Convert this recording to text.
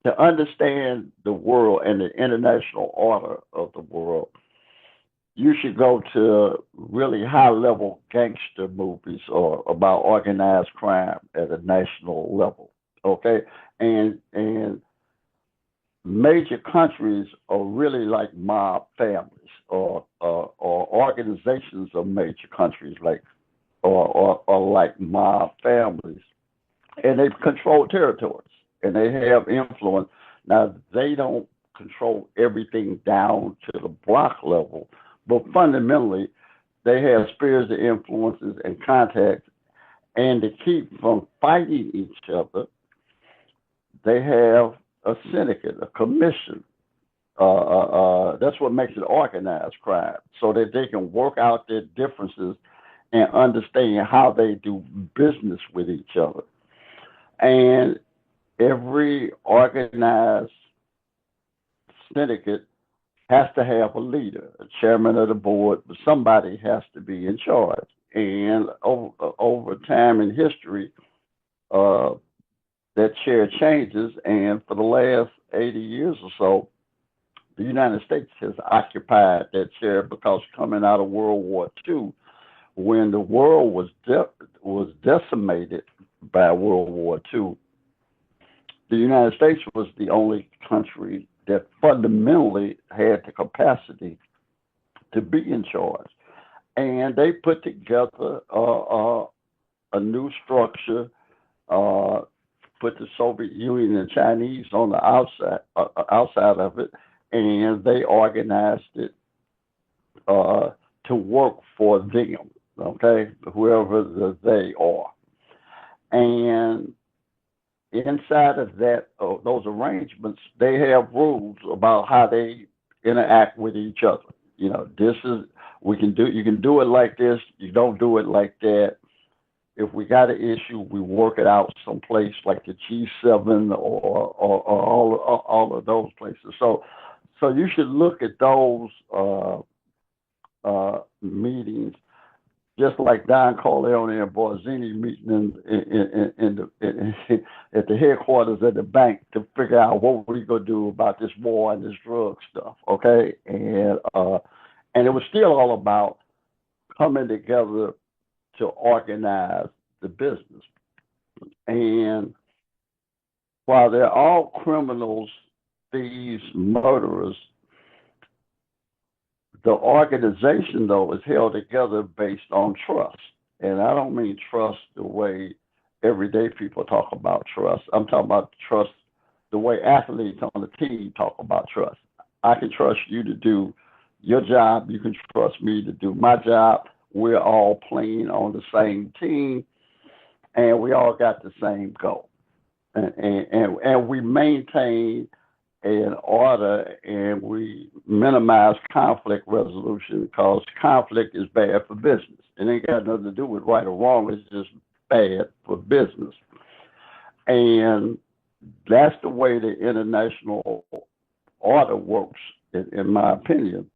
To understand the world and the international order of the world, you should go to really high level gangster movies or about organized crime at a national level. Okay, and major countries are really like mob families or organizations of major countries like or like mob families, and they control territories and they have influence. Now they don't control everything down to the block level, but fundamentally they have spheres of influences and contacts. And to keep from fighting each other, they have a syndicate, a commission. That's what makes it organized crime, so that they can work out their differences and understand how they do business with each other. And every organized syndicate has to have a leader, a chairman of the board, but somebody has to be in charge. And over time in history, uh, that chair changes. And for the last 80 years or so, the United States has occupied that chair because coming out of World War II, when the world was decimated by World War II, the United States was the only country that fundamentally had the capacity to be in charge. And they put together a new structure, uh, put the Soviet Union and Chinese on the outside of it, and they organized it uh, to work for them, okay, whoever they are. And inside of that, those arrangements, they have rules about how they interact with each other. You know, this is we can do. You can do it like this. You don't do it like that. If we got an issue, we work it out someplace like the G7 or all of those places. So you should look at those meetings just like Don Corleone and Borzini meeting at the headquarters of the bank to figure out what we're gonna do about this war and this drug stuff. Okay, and it was still all about coming together to organize the business. And while they're all criminals, thieves, murderers, the organization, though, is held together based on trust. And I don't mean trust the way everyday people talk about trust. I'm talking about trust the way athletes on the team talk about trust. I can trust you to do your job. You can trust me to do my job. We're all playing on the same team, and we all got the same goal. And we maintain an order and we minimize conflict resolution because conflict is bad for business. It ain't got nothing to do with right or wrong. It's just bad for business. And that's the way the international order works, in my opinion.